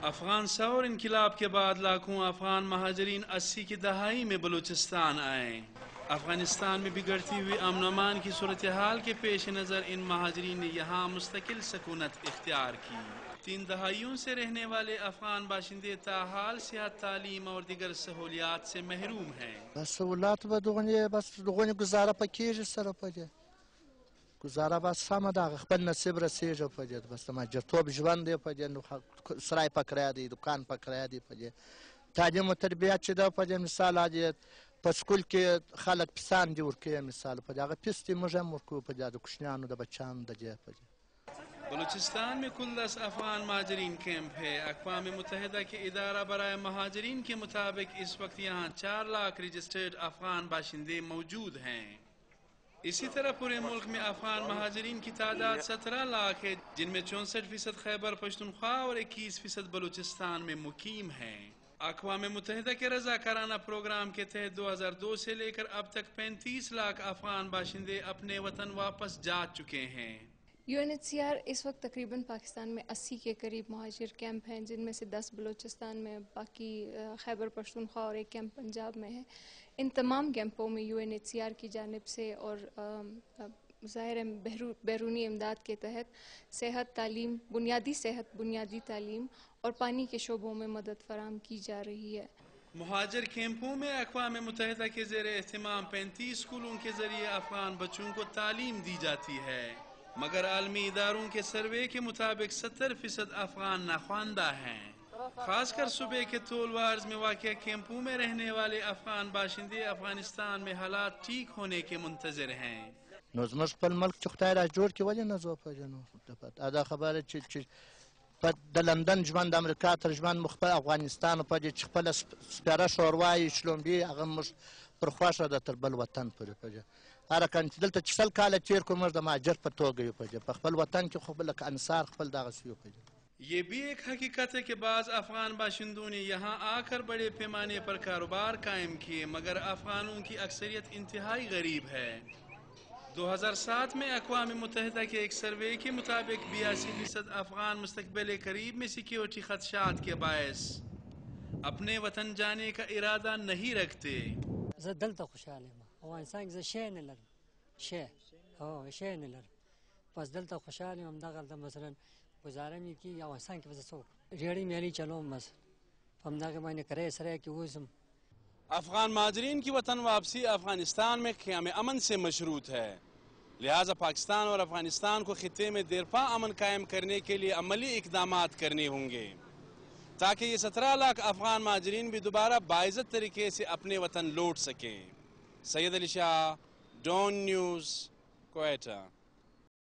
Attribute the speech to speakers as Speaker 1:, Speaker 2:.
Speaker 1: अफगान सौर इनकलाब के बाद लाखों अफगान महाजरीन 80 की दहाई में बलूचिस्तान आए। अफगानिस्तान में बिगड़ती हुई अमन अमान की सूरत हाल के पेश नज़र इन महाजरीन ने यहाँ मुस्तकिल सकूनत इख्तियार की। 3 दहाइयों से रहने वाले अफगान बाशिंदे ताहाल सेहत, तालीम और दीगर सहूलियात से महरूम हैं।
Speaker 2: सहूलियात बस गुजारा पकेगी सर पजे गुजारा बस सम खपल नसीब रसीज पजे बस मजरतोब जवन दे पजे सराय पकड़ा दी दुकान पकड़ा दी पजे तालीम और तरबियत पजे मिसाल आज स्कूल के खालक पिसान जोर के मिसाल पजे अगर पिस्ती मुझे मुर्कू पजे कुशनान बच्चान दजे पजे।
Speaker 1: बलूचिस्तान में कुल 10 अफगान महाजरीन कैंप है। अक़वाम मुत्तहिदा के इदारा बराए महाजरीन के मुताबिक इस वक्त यहाँ 4 लाख रजिस्टर्ड अफगान बाशिंदे मौजूद हैं। इसी तरह पूरे मुल्क में अफगान महाजरीन की तादाद 17 लाख है, जिनमें 64% खैबर पख्तूनख्वा और 21% बलूचिस्तान में मुकीम हैं। अक़वाम मुत्तहिदा के रज़ाकाराना प्रोग्राम के तहत 2002 से लेकर अब तक 35 लाख अफगान बाशिंदे अपने वतन वापस जा चुके हैं।
Speaker 3: UNHCR इस वक्त तकरीबन पाकिस्तान में 80 के करीब महाजिर कैंप हैं, जिनमें से 10 बलूचिस्तान में, बाकी खैबर पख्तूनख्वा और एक कैंप पंजाब में है। इन तमाम कैंपों में UNHCR की जानिब से और ज़ाहिर बैरूनी इमदाद के तहत सेहत, तालीम, बुनियादी तालीम और पानी के शोबों में मदद फराम की जा रही है।
Speaker 1: मुहाजिर कैंपों में अक़वाम मुत्तहिदा के ज़ेर एहतिमाम 35 स्कूलों के जरिए अफगान बच्चों को तालीम दी जाती है, मगर आलमी इदारों के सर्वे के मुताबिक 70% अफगान नाख्वानदा हैं। खासकर सुबह के तोलवार्ज में वाक़िया कैंपों में रहने वाले अफगान बाशिंदे अफगानिस्तान में हालात ठीक होने के मुंतज़िर हैं।
Speaker 2: मुल्क चुख्ता जोर की वजह न खबर लंदन जवान अमरीका तर्जमान मुख्बर अफगानिस्तान पजे खपल स्पेरा शोरवाई शलोम्बी अगम परख्वाश तर बल वतन पर अरकन दलत चल काल चेर को मर्द माजर पर तो गई पजे खपल वतन के खपल अंसार खपल दागसियो पजे।
Speaker 1: ये भी एक हकीकत है कि बाज़ अफगान बाशिंदों ने यहाँ आकर बड़े पैमाने पर कारोबार कायम किए, मगर अफगानों की अक्सरियत इंतहाई गरीब है। 2007 में अक़वाम मुत्तहिदा के एक सर्वे के मुताबिक 82% अफगान मुस्तक़बिल करीब में सिक्योरिटी खदशात के बायस अपने वतन जाने का इरादा नहीं रखते। अफगान महाजरीन की वतन वापसी अफगानिस्तान में क़याम अमन से मशरूत है, लिहाजा पाकिस्तान और अफगानिस्तान को खित्ते में देरपा अमन कायम करने के लिए अमली इक़दामात करने होंगे, ताकि ये 17 लाख अफगान महाजरीन भी दोबारा बाइज़्ज़त तरीके से अपने वतन लौट सकें। सैयद अली शाह, डॉन न्यूज़, क्वेटा।